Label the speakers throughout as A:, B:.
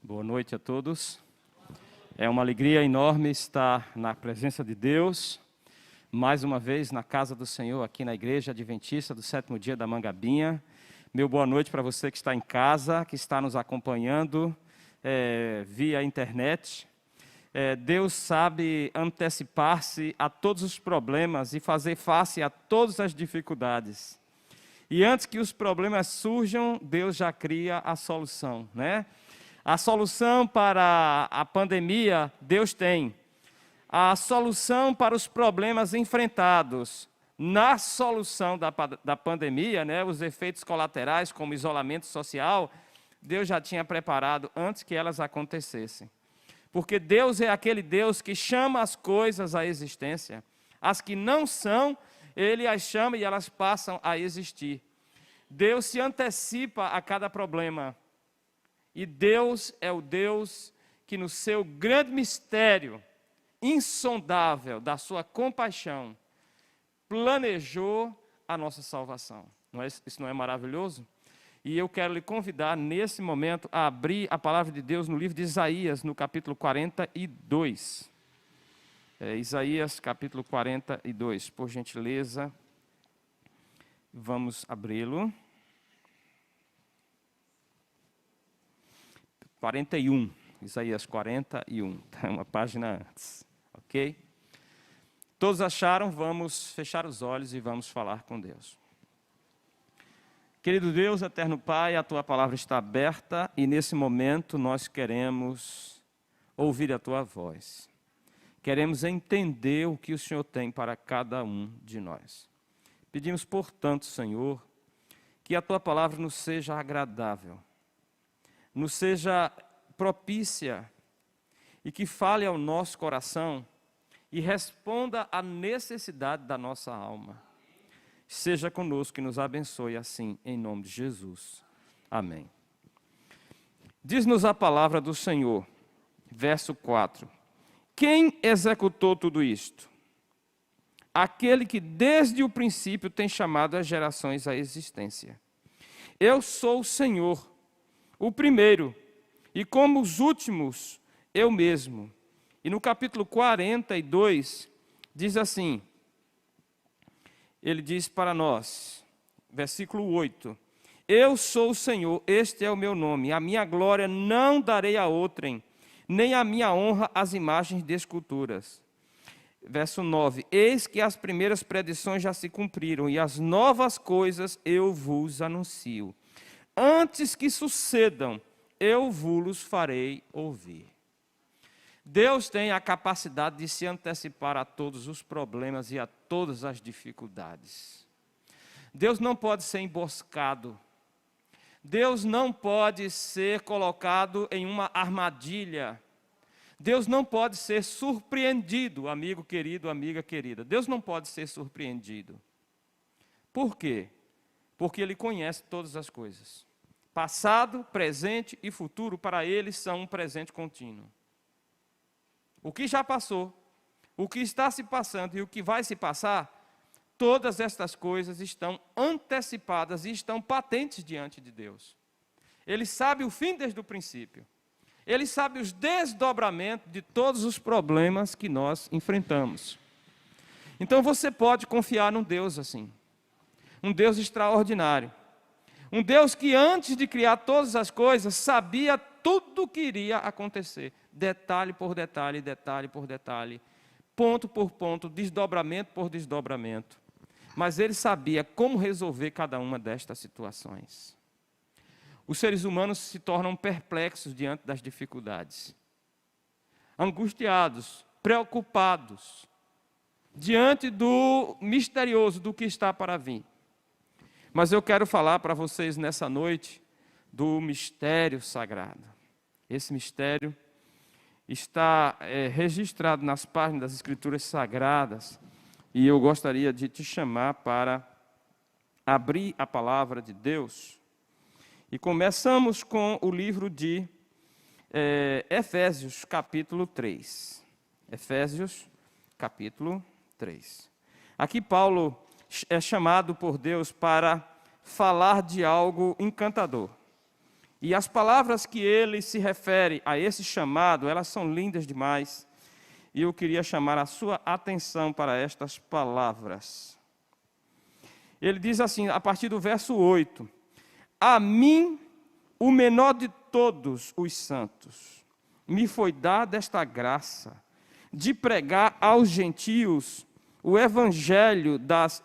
A: Boa noite a todos. É uma alegria enorme estar na presença de Deus, mais uma vez na casa do Senhor, aqui na Igreja Adventista do Sétimo Dia da Mangabinha. Meu boa noite para você que está em casa, que está nos acompanhando via internet. Deus sabe antecipar-se a todos os problemas e fazer face a todas as dificuldades. E antes que os problemas surjam, Deus já cria a solução, né? A solução para a pandemia, Deus tem. A solução para os problemas enfrentados. Na solução da pandemia, né, os efeitos colaterais, como isolamento social, Deus já tinha preparado antes que elas acontecessem. Porque Deus é aquele Deus que chama as coisas à existência. As que não são, Ele as chama e elas passam a existir. Deus se antecipa a cada problema. E Deus é o Deus que no seu grande mistério, insondável da sua compaixão, planejou a nossa salvação. Isso não é maravilhoso? E eu quero lhe convidar nesse momento a abrir a palavra de Deus no livro de Isaías, no capítulo 42. Isaías, capítulo 42, por gentileza, vamos abri-lo. 41, Isaías 41, tá uma página antes, ok? Todos acharam? Vamos fechar os olhos e vamos falar com Deus. Querido Deus, eterno Pai, a Tua palavra está aberta e nesse momento nós queremos ouvir a Tua voz. Queremos entender o que o Senhor tem para cada um de nós. Pedimos, portanto, Senhor, que a Tua palavra nos seja agradável, nos seja propícia e que fale ao nosso coração e responda à necessidade da nossa alma. Seja conosco e nos abençoe assim, em nome de Jesus. Amém. Diz-nos a palavra do Senhor, verso 4. Quem executou tudo isto? Aquele que desde o princípio tem chamado as gerações à existência. Eu sou o Senhor, o primeiro, e como os últimos, eu mesmo. E no capítulo 42, diz assim, ele diz para nós, versículo 8, eu sou o Senhor, este é o meu nome, a minha glória não darei a outrem, nem a minha honra às imagens de esculturas. Verso 9, eis que as primeiras predições já se cumpriram, e as novas coisas eu vos anuncio. Antes que sucedam, eu vos farei ouvir. Deus tem a capacidade de se antecipar a todos os problemas e a todas as dificuldades. Deus não pode ser emboscado. Deus não pode ser colocado em uma armadilha. Deus não pode ser surpreendido, amigo querido, amiga querida. Deus não pode ser surpreendido. Por quê? Porque Ele conhece todas as coisas. Passado, presente e futuro, para Ele, são um presente contínuo. O que já passou, o que está se passando e o que vai se passar, todas estas coisas estão antecipadas e estão patentes diante de Deus. Ele sabe o fim desde o princípio. Ele sabe os desdobramentos de todos os problemas que nós enfrentamos. Então você pode confiar num Deus assim. Um Deus extraordinário. Um Deus que antes de criar todas as coisas, sabia tudo o que iria acontecer. Detalhe por detalhe, detalhe por detalhe. Ponto por ponto, desdobramento por desdobramento. Mas Ele sabia como resolver cada uma destas situações. Os seres humanos se tornam perplexos diante das dificuldades. Angustiados, preocupados, diante do misterioso, do que está para vir. Mas eu quero falar para vocês nessa noite do mistério sagrado. Esse mistério está registrado nas páginas das Escrituras Sagradas e eu gostaria de te chamar para abrir a palavra de Deus. E começamos com o livro de Efésios, capítulo 3. Efésios, capítulo 3. Aqui Paulo é chamado por Deus para falar de algo encantador. E as palavras que ele se refere a esse chamado, elas são lindas demais. E eu queria chamar a sua atenção para estas palavras. Ele diz assim, a partir do verso 8: a mim, o menor de todos os santos, me foi dada esta graça de pregar aos gentios o evangelho das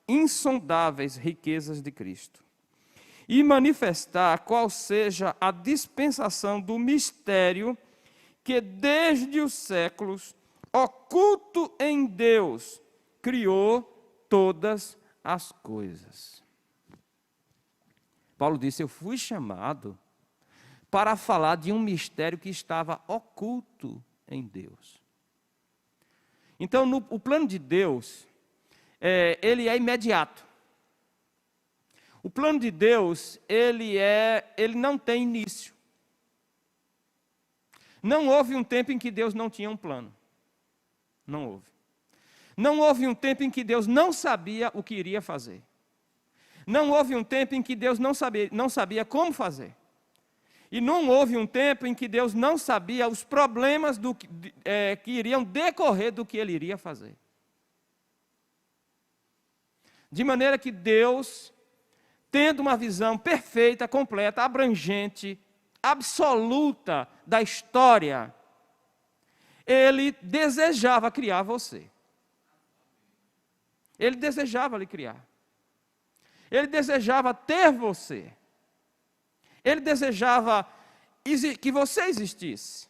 A: insondáveis riquezas de Cristo e manifestar qual seja a dispensação do mistério que desde os séculos, oculto em Deus, criou todas as coisas. Paulo disse, eu fui chamado para falar de um mistério que estava oculto em Deus. Então, o plano de Deus, ele é imediato. O plano de Deus, ele não tem início. Não houve um tempo em que Deus não tinha um plano. Não houve. Não houve um tempo em que Deus não sabia o que iria fazer. Não houve um tempo em que Deus não sabia como fazer. E não houve um tempo em que Deus não sabia os problemas que iriam decorrer do que Ele iria fazer. De maneira que Deus, tendo uma visão perfeita, completa, abrangente, absoluta da história, Ele desejava criar você. Ele desejava lhe criar. Ele desejava ter você. Ele desejava que você existisse.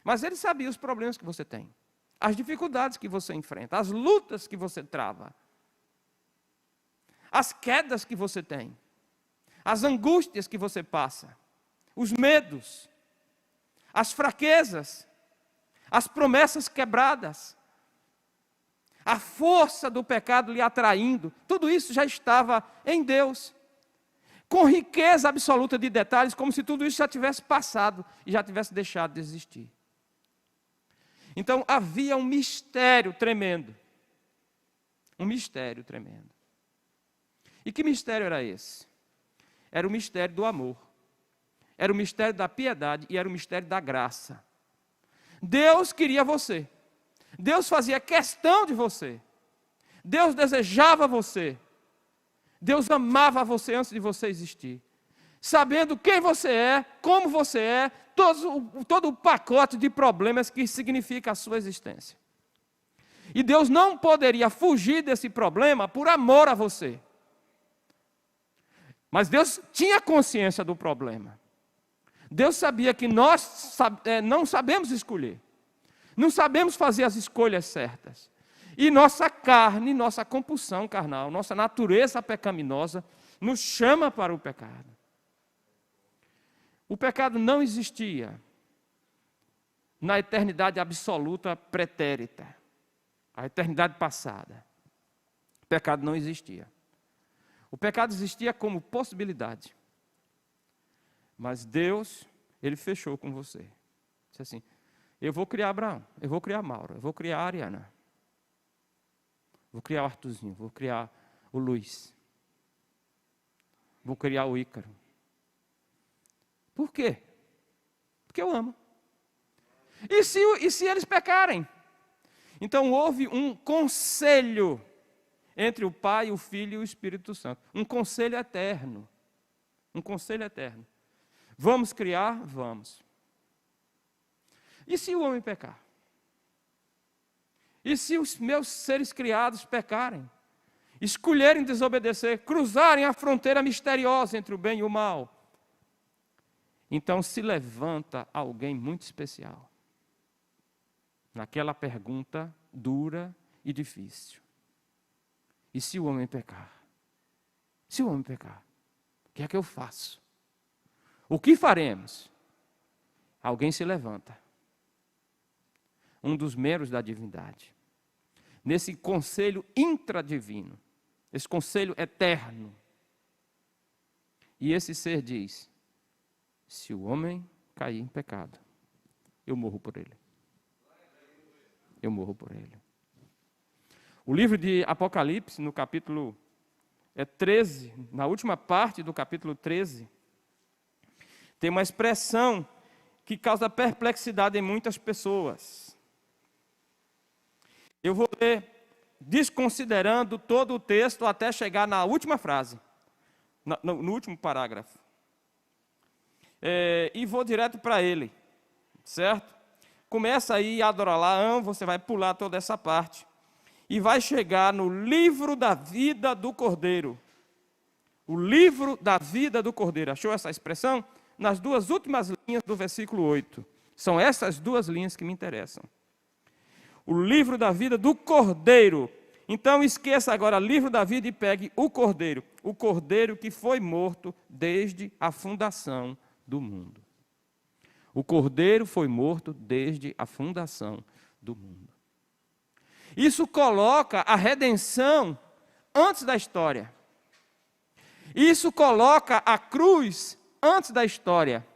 A: Mas Ele sabia os problemas que você tem, as dificuldades que você enfrenta, as lutas que você trava, as quedas que você tem, as angústias que você passa, os medos, as fraquezas, as promessas quebradas, a força do pecado lhe atraindo, tudo isso já estava em Deus, com riqueza absoluta de detalhes, como se tudo isso já tivesse passado e já tivesse deixado de existir. Então havia um mistério tremendo. Um mistério tremendo. E que mistério era esse? Era o mistério do amor. Era o mistério da piedade e era o mistério da graça. Deus queria você. Deus fazia questão de você. Deus desejava você. Deus amava você antes de você existir. Sabendo quem você é, como você é, todo o pacote de problemas que significa a sua existência. E Deus não poderia fugir desse problema por amor a você. Mas Deus tinha consciência do problema. Deus sabia que nós não sabemos escolher. Não sabemos fazer as escolhas certas. E nossa carne, nossa compulsão carnal, nossa natureza pecaminosa, nos chama para o pecado. O pecado não existia na eternidade absoluta pretérita, a eternidade passada. O pecado não existia. O pecado existia como possibilidade. Mas Deus, Ele fechou com você. Disse assim, eu vou criar Abraão, eu vou criar Mauro, eu vou criar a Ariana. Vou criar o Arthurzinho, vou criar o Luiz. Vou criar o Ícaro. Por quê? Porque eu amo. E se eles pecarem? Então houve um conselho entre o Pai, o Filho e o Espírito Santo. Um conselho eterno. Um conselho eterno. Vamos criar? Vamos. E se o homem pecar? E se os meus seres criados pecarem? Escolherem desobedecer, cruzarem a fronteira misteriosa entre o bem e o mal? Então se levanta alguém muito especial. Naquela pergunta dura e difícil. E se o homem pecar? Se o homem pecar, o que é que eu faço? O que faremos? Alguém se levanta. Um dos membros da divindade. Nesse conselho intradivino. Esse conselho eterno. E esse ser diz, se o homem cair em pecado, eu morro por ele. Eu morro por ele. O livro de Apocalipse, no capítulo 13, na última parte do capítulo 13, tem uma expressão que causa perplexidade em muitas pessoas. Eu vou ler desconsiderando todo o texto até chegar na última frase, no último parágrafo. E vou direto para ele, certo? Começa aí a Adoralaão, você vai pular toda essa parte. E vai chegar no livro da vida do Cordeiro. O livro da vida do Cordeiro. Achou essa expressão? Nas duas últimas linhas do versículo 8. São essas duas linhas que me interessam. O livro da vida do Cordeiro. Então esqueça agora o livro da vida e pegue o Cordeiro. O Cordeiro que foi morto desde a fundação do mundo. O Cordeiro foi morto desde a fundação do mundo. Isso coloca a redenção antes da história. Isso coloca a cruz antes da história.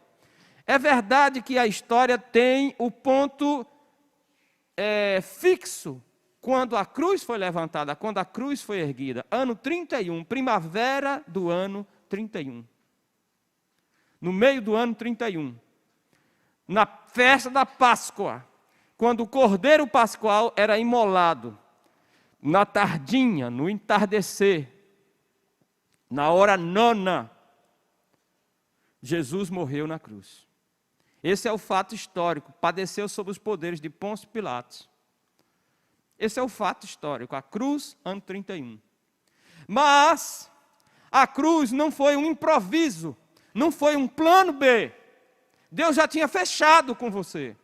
A: É verdade que a história tem o ponto fixo quando a cruz foi levantada, quando a cruz foi erguida. Ano 31, primavera do ano 31. No meio do ano 31. Na festa da Páscoa. Quando o cordeiro pascual era imolado, na tardinha, no entardecer, na hora nona, Jesus morreu na cruz. Esse é o fato histórico, padeceu sob os poderes de Pôncio Pilatos. Esse é o fato histórico, a cruz, ano 31. Mas, a cruz não foi um improviso, não foi um plano B. Deus já tinha fechado com você.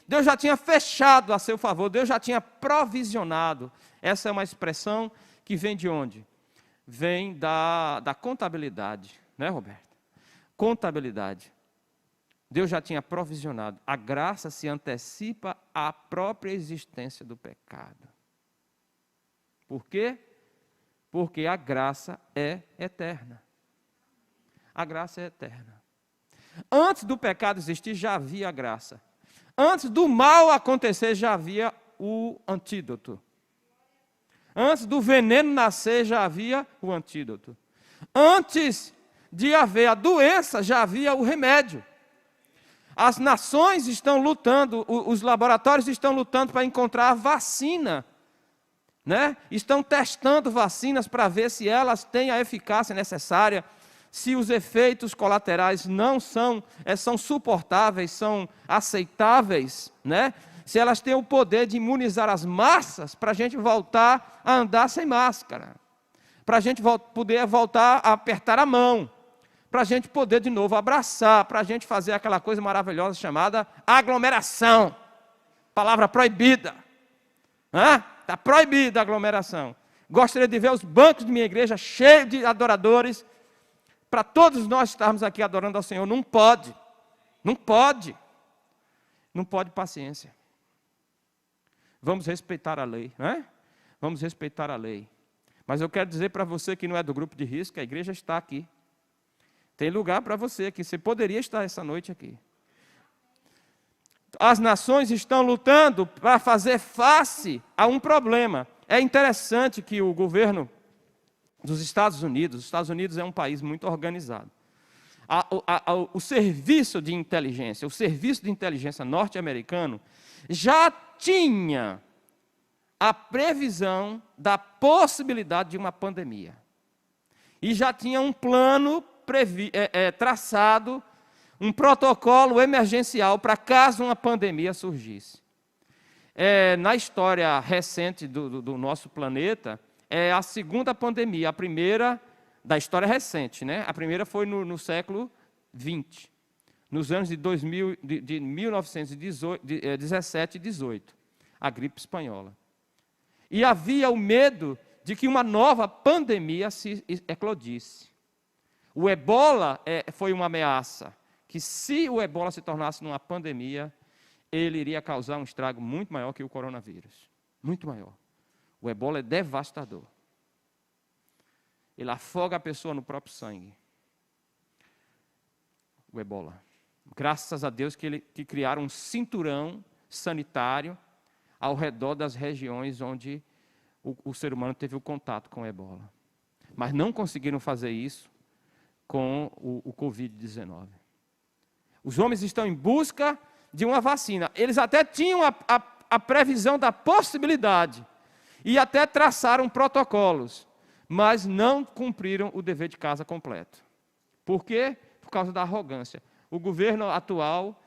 A: Deus já tinha fechado a seu favor, Deus já tinha provisionado. Essa é uma expressão que vem de onde? Vem da contabilidade, né, Roberto? Contabilidade. Deus já tinha provisionado. A graça se antecipa à própria existência do pecado. Por quê? Porque a graça é eterna. A graça é eterna. Antes do pecado existir, já havia a graça. Antes do mal acontecer, já havia o antídoto. Antes do veneno nascer, já havia o antídoto. Antes de haver a doença, já havia o remédio. As nações estão lutando, os laboratórios estão lutando para encontrar a vacina. Né? Estão testando vacinas para ver se elas têm a eficácia necessária, se os efeitos colaterais não são suportáveis, são aceitáveis, né? Se elas têm o poder de imunizar as massas para a gente voltar a andar sem máscara, para a gente poder voltar a apertar a mão, para a gente poder de novo abraçar, para a gente fazer aquela coisa maravilhosa chamada aglomeração, palavra proibida. Está proibida a aglomeração. Gostaria de ver os bancos de minha igreja cheios de adoradores, para todos nós estarmos aqui adorando ao Senhor. Não pode. Não pode. Não pode paciência. Vamos respeitar a lei, né? Vamos respeitar a lei. Mas eu quero dizer para você que não é do grupo de risco, a igreja está aqui. Tem lugar para você aqui. Você poderia estar essa noite aqui. As nações estão lutando para fazer face a um problema. É interessante que o governo dos Estados Unidos é um país muito organizado. O serviço de inteligência norte-americano já tinha a previsão da possibilidade de uma pandemia. E já tinha um plano traçado, um protocolo emergencial para caso uma pandemia surgisse. Na história recente do nosso planeta, é a segunda pandemia, a primeira da história recente, né? A primeira foi no século XX, nos anos de 1917 e 18, a gripe espanhola. E havia o medo de que uma nova pandemia se eclodisse. O ebola foi uma ameaça, que se o ebola se tornasse numa pandemia, ele iria causar um estrago muito maior que o coronavírus. Muito maior. O ebola é devastador. Ele afoga a pessoa no próprio sangue. O ebola. Graças a Deus que criaram um cinturão sanitário ao redor das regiões onde o ser humano teve o contato com o ebola. Mas não conseguiram fazer isso com o Covid-19. Os homens estão em busca de uma vacina. Eles até tinham a previsão da possibilidade e até traçaram protocolos, mas não cumpriram o dever de casa completo. Por quê? Por causa da arrogância. O governo atual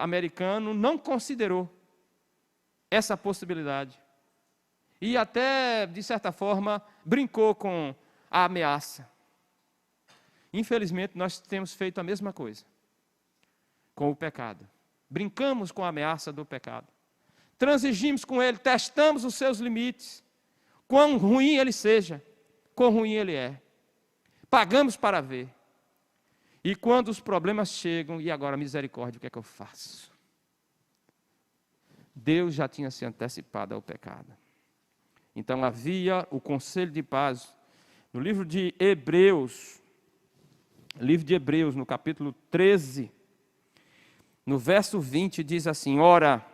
A: americano não considerou essa possibilidade. E até, de certa forma, brincou com a ameaça. Infelizmente, nós temos feito a mesma coisa com o pecado. Brincamos com a ameaça do pecado. Transigimos com ele, testamos os seus limites. Quão ruim ele seja, quão ruim ele é. Pagamos para ver. E quando os problemas chegam, e agora misericórdia, o que é que eu faço? Deus já tinha se antecipado ao pecado. Então havia o conselho de paz. No livro de Hebreus, no capítulo 13, no verso 20, diz assim, ora,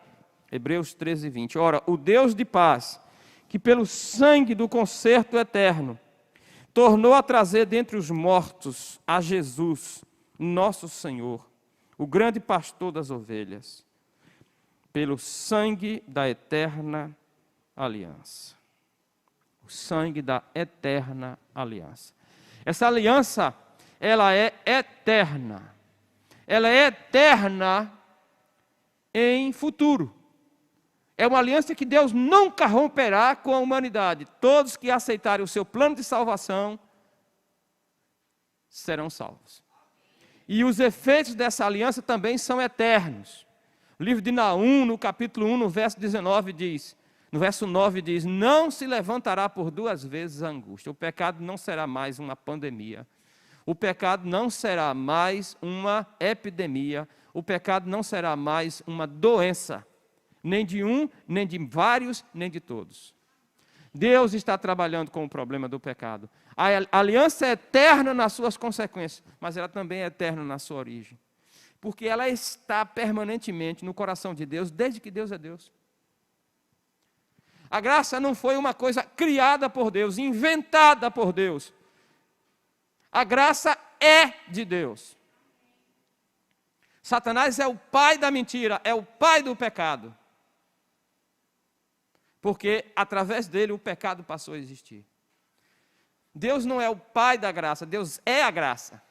A: Hebreus 13, 20, ora, o Deus de paz, que pelo sangue do concerto eterno, tornou a trazer dentre os mortos a Jesus, nosso Senhor, o grande pastor das ovelhas, pelo sangue da eterna aliança. O sangue da eterna aliança. Essa aliança, ela é eterna. Ela é eterna em futuro. É uma aliança que Deus nunca romperá com a humanidade. Todos que aceitarem o seu plano de salvação serão salvos. E os efeitos dessa aliança também são eternos. O livro de Naum, no capítulo 1, no verso 19, diz, no verso 9 diz, não se levantará por duas vezes a angústia. O pecado não será mais uma pandemia. O pecado não será mais uma epidemia. O pecado não será mais uma doença. Nem de um, nem de vários, nem de todos. Deus está trabalhando com o problema do pecado. A aliança é eterna nas suas consequências, mas ela também é eterna na sua origem. Porque ela está permanentemente no coração de Deus, desde que Deus é Deus. A graça não foi uma coisa criada por Deus, inventada por Deus. A graça é de Deus. Satanás é o pai da mentira, é o pai do pecado. Porque através dele o pecado passou a existir. Deus não é o pai da graça, Deus é a graça.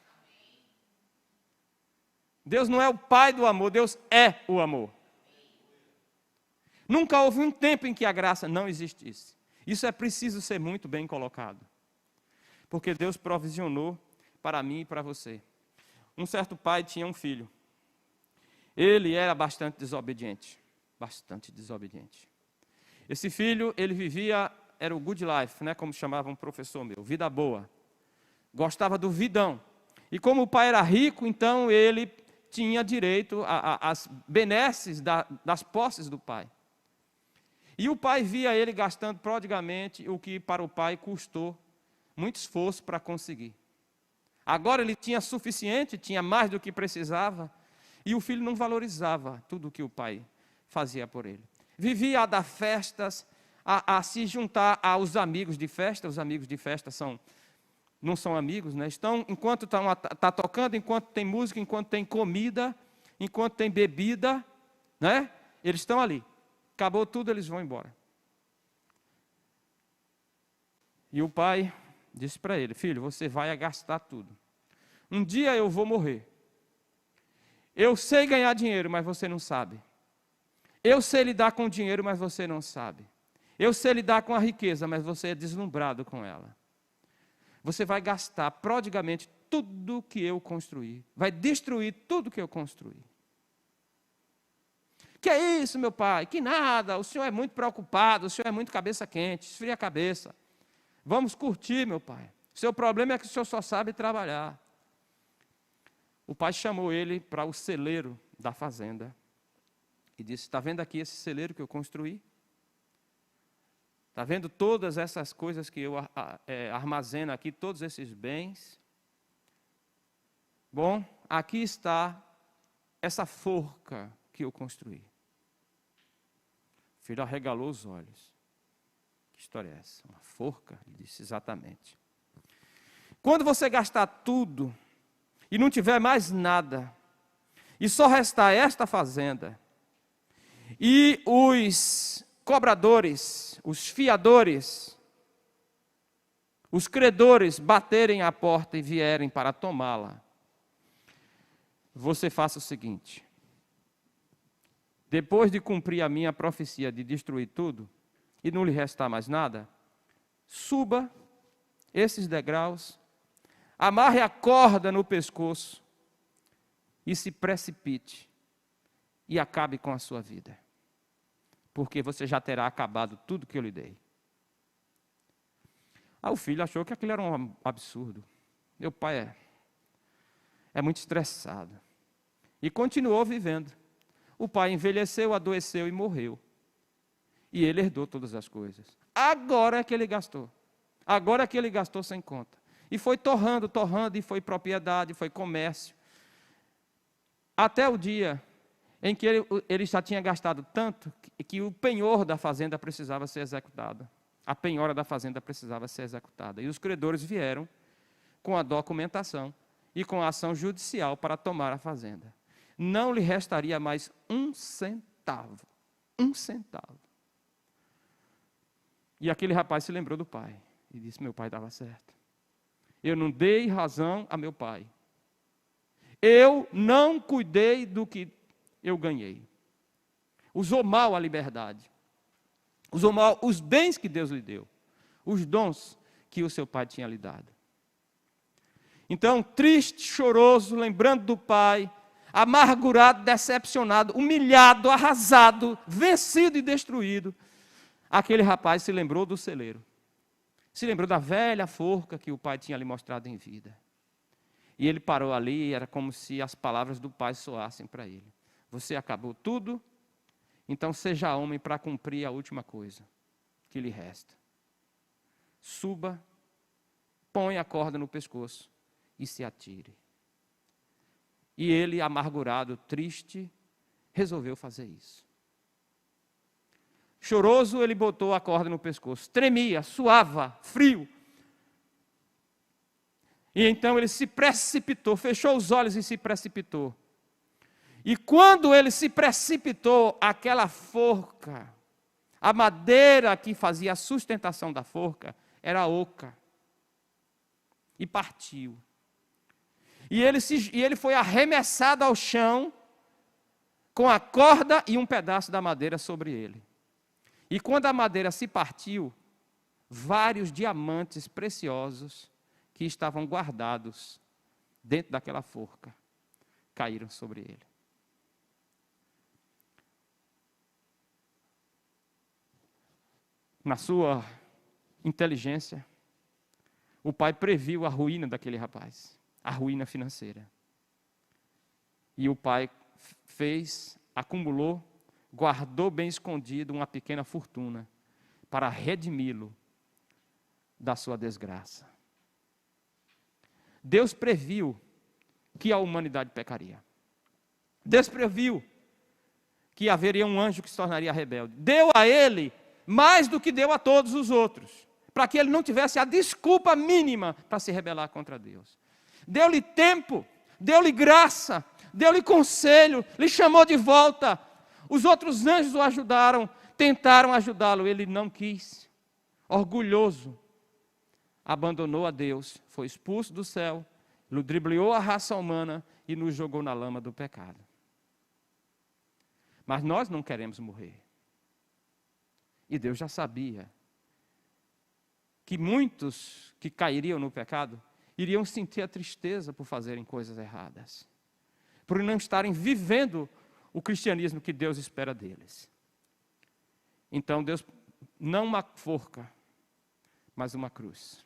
A: Deus não é o pai do amor, Deus é o amor. Nunca houve um tempo em que a graça não existisse. Isso é preciso ser muito bem colocado. Porque Deus provisionou para mim e para você. Um certo pai tinha um filho. Ele era bastante desobediente. Bastante desobediente. Esse filho, ele vivia, era o good life, né, como chamava um professor meu, vida boa. Gostava do vidão. E como o pai era rico, então ele tinha direito às benesses das posses do pai. E o pai via ele gastando prodigamente o que para o pai custou muito esforço para conseguir. Agora ele tinha suficiente, tinha mais do que precisava, e o filho não valorizava tudo o que o pai fazia por ele. Vivia a dar festas, a se juntar aos amigos de festa. Os amigos de festa não são amigos, né? Estão, enquanto está tocando, enquanto tem música, enquanto tem comida, enquanto tem bebida, né? Eles estão ali. Acabou tudo, eles vão embora. E o pai disse para ele, filho, você vai gastar tudo. Um dia eu vou morrer. Eu sei ganhar dinheiro, mas você não sabe. Eu sei lidar com o dinheiro, mas você não sabe. Eu sei lidar com a riqueza, mas você é deslumbrado com ela. Você vai gastar prodigamente tudo que eu construí. Vai destruir tudo que eu construí. Que é isso, meu pai? Que nada, o senhor é muito preocupado, o senhor é muito cabeça quente, esfria a cabeça. Vamos curtir, meu pai. Seu problema é que o senhor só sabe trabalhar. O pai chamou ele para o celeiro da fazenda e disse, está vendo aqui esse celeiro que eu construí? Está vendo todas essas coisas que eu armazeno aqui, todos esses bens? Bom, aqui está essa forca que eu construí. O filho arregalou os olhos. história é essa? Uma forca? Ele disse, exatamente. Quando você gastar tudo e não tiver mais nada, e só restar esta fazenda, e os cobradores, os fiadores, os credores baterem à porta e vierem para tomá-la, você faça o seguinte: depois de cumprir a minha profecia de destruir tudo, e não lhe restar mais nada, suba esses degraus, amarre a corda no pescoço e se precipite e acabe com a sua vida, porque você já terá acabado tudo que eu lhe dei. O filho achou que aquilo era um absurdo. Meu pai é muito estressado. E continuou vivendo. O pai envelheceu, adoeceu e morreu. E ele herdou todas as coisas. Agora é que ele gastou. Agora é que ele gastou sem conta. E foi torrando, e foi propriedade, foi comércio. Até o dia em que ele já tinha gastado tanto que o penhor da fazenda precisava ser executado. A penhora da fazenda precisava ser executada. E os credores vieram com a documentação e com a ação judicial para tomar a fazenda. Não lhe restaria mais um centavo. Um centavo. E aquele rapaz se lembrou do pai e disse: meu pai estava certo. Eu não dei razão a meu pai. Eu não cuidei do que eu ganhei. Usou mal a liberdade. Usou mal os bens que Deus lhe deu. Os dons que o seu pai tinha lhe dado. Então, triste, choroso, lembrando do pai, amargurado, decepcionado, humilhado, arrasado, vencido e destruído, aquele rapaz se lembrou do celeiro. Se lembrou da velha forca que o pai tinha lhe mostrado em vida. E ele parou ali, era como se as palavras do pai soassem para ele. Você acabou tudo, então seja homem para cumprir a última coisa que lhe resta. Suba, põe a corda no pescoço e se atire. E ele, amargurado, triste, resolveu fazer isso. Choroso, ele botou a corda no pescoço. Tremia, suava, frio. E então ele se precipitou, fechou os olhos e se precipitou. E quando ele se precipitou, aquela forca, a madeira que fazia a sustentação da forca, era oca. E partiu. E ele foi arremessado ao chão com a corda e um pedaço da madeira sobre ele. E quando a madeira se partiu, vários diamantes preciosos que estavam guardados dentro daquela forca caíram sobre ele. Na sua inteligência, o pai previu a ruína daquele rapaz, a ruína financeira. E o pai acumulou, guardou bem escondido uma pequena fortuna para redimi-lo da sua desgraça. Deus previu que a humanidade pecaria. Deus previu que haveria um anjo que se tornaria rebelde. Deu a ele mais do que deu a todos os outros, para que ele não tivesse a desculpa mínima para se rebelar contra Deus. Deu-lhe tempo, deu-lhe graça, deu-lhe conselho, lhe chamou de volta. Os outros anjos o ajudaram, tentaram ajudá-lo, ele não quis. Orgulhoso, abandonou a Deus, foi expulso do céu, ludibriou a raça humana e nos jogou na lama do pecado. Mas nós não queremos morrer. E Deus já sabia que muitos que cairiam no pecado iriam sentir a tristeza por fazerem coisas erradas, por não estarem vivendo o cristianismo que Deus espera deles. Então Deus, não uma forca, mas uma cruz.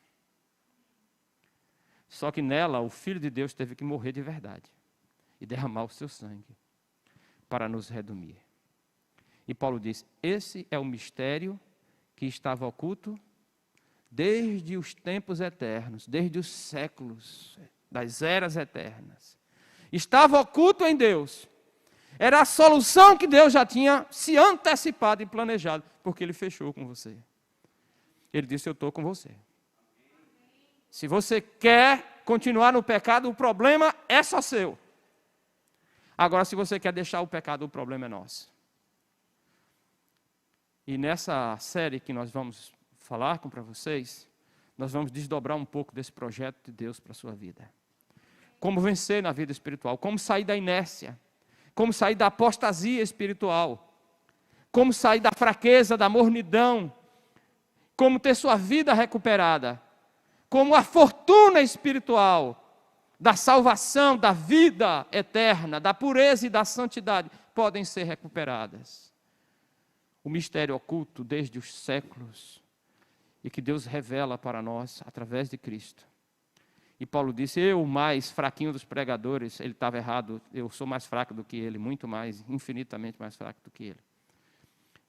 A: Só que nela o Filho de Deus teve que morrer de verdade e derramar o seu sangue para nos redimir. E Paulo diz: esse é o mistério que estava oculto desde os tempos eternos, desde os séculos, das eras eternas. Estava oculto em Deus. Era a solução que Deus já tinha se antecipado e planejado, porque Ele fechou com você. Ele disse, eu estou com você. Se você quer continuar no pecado, o problema é só seu. Agora, se você quer deixar o pecado, o problema é nosso. E nessa série que nós vamos falar para vocês, nós vamos desdobrar um pouco desse projeto de Deus para a sua vida. Como vencer na vida espiritual, como sair da inércia, como sair da apostasia espiritual, como sair da fraqueza, da mornidão, como ter sua vida recuperada, como a fortuna espiritual, da salvação, da vida eterna, da pureza e da santidade, podem ser recuperadas. O mistério oculto desde os séculos, e que Deus revela para nós através de Cristo. E Paulo disse, eu, o mais fraquinho dos pregadores, ele estava errado, eu sou mais fraco do que ele, muito mais, infinitamente mais fraco do que ele.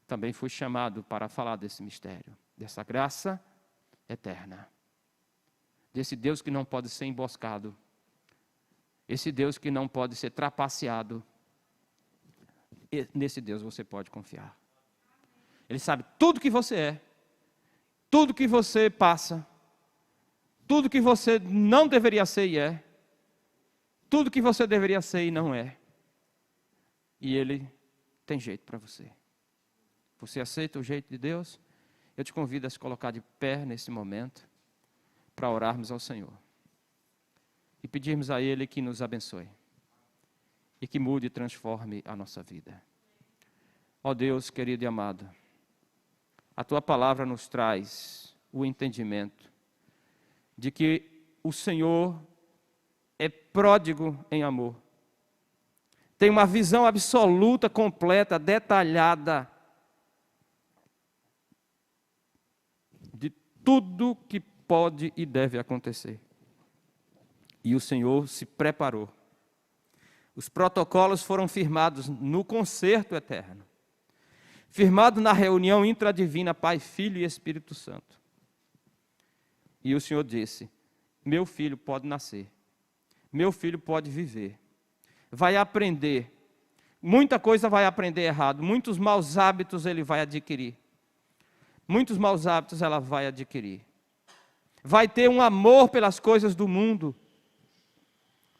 A: Também fui chamado para falar desse mistério, dessa graça eterna, desse Deus que não pode ser emboscado, esse Deus que não pode ser trapaceado. E nesse Deus você pode confiar. Ele sabe tudo que você é, tudo que você passa, tudo que você não deveria ser e é, tudo que você deveria ser e não é. E Ele tem jeito para você. Você aceita o jeito de Deus? Eu te convido a se colocar de pé nesse momento, para orarmos ao Senhor. E pedirmos a Ele que nos abençoe. E que mude e transforme a nossa vida. Ó Deus querido e amado, a Tua palavra nos traz o entendimento de que o Senhor é pródigo em amor. Tem uma visão absoluta, completa, detalhada de tudo que pode e deve acontecer. E o Senhor se preparou. Os protocolos foram firmados no concerto eterno. Firmado na reunião intradivina Pai, Filho e Espírito Santo. E o Senhor disse, meu filho pode nascer. Meu filho pode viver. Vai aprender. Muita coisa vai aprender errado. Muitos maus hábitos ele vai adquirir. Muitos maus hábitos ela vai adquirir. Vai ter um amor pelas coisas do mundo.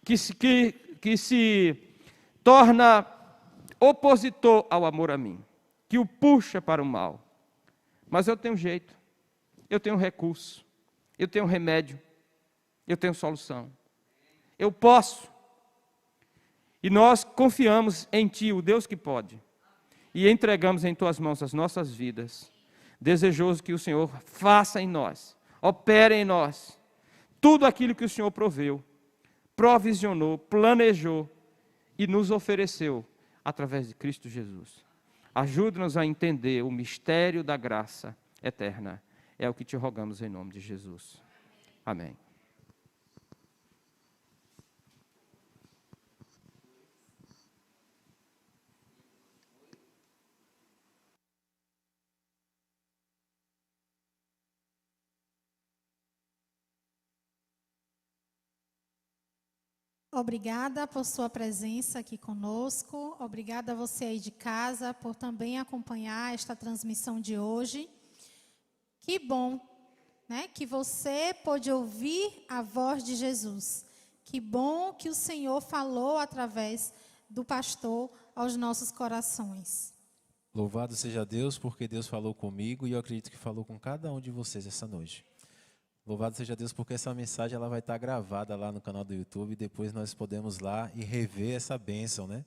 A: Que se torna opositor ao amor a mim. Que o puxa para o mal. Mas eu tenho jeito. Eu tenho recurso. Eu tenho remédio. Eu tenho solução. Eu posso. E nós confiamos em Ti, o Deus que pode. E entregamos em Tuas mãos as nossas vidas. Desejoso que o Senhor faça em nós. Opere em nós. Tudo aquilo que o Senhor proveu. Provisionou, planejou e nos ofereceu através de Cristo Jesus. Ajuda-nos a entender o mistério da graça eterna. É o que te rogamos em nome de Jesus. Amém.
B: Obrigada por sua presença aqui conosco. Obrigada a você aí de casa por também acompanhar esta transmissão de hoje. Que bom, né, que você pôde ouvir a voz de Jesus. Que bom que o Senhor falou através do pastor aos nossos corações.
C: Louvado seja Deus, porque Deus falou comigo e eu acredito que falou com cada um de vocês essa noite. Louvado seja Deus, porque essa mensagem ela vai estar gravada lá no canal do YouTube e depois nós podemos lá e rever essa bênção, né?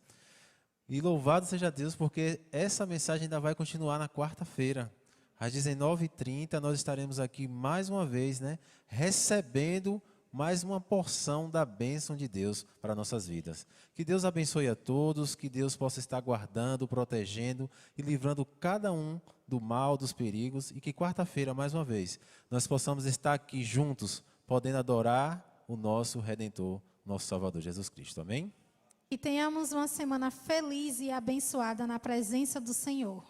C: E louvado seja Deus, porque essa mensagem ainda vai continuar na quarta-feira. Às 19h30 nós estaremos aqui mais uma vez, né? Recebendo mais uma porção da bênção de Deus para nossas vidas. Que Deus abençoe a todos, que Deus possa estar guardando, protegendo e livrando cada um do mal, dos perigos, e que quarta-feira, mais uma vez, nós possamos estar aqui juntos, podendo adorar o nosso Redentor, nosso Salvador Jesus Cristo. Amém?
B: E tenhamos uma semana feliz e abençoada na presença do Senhor.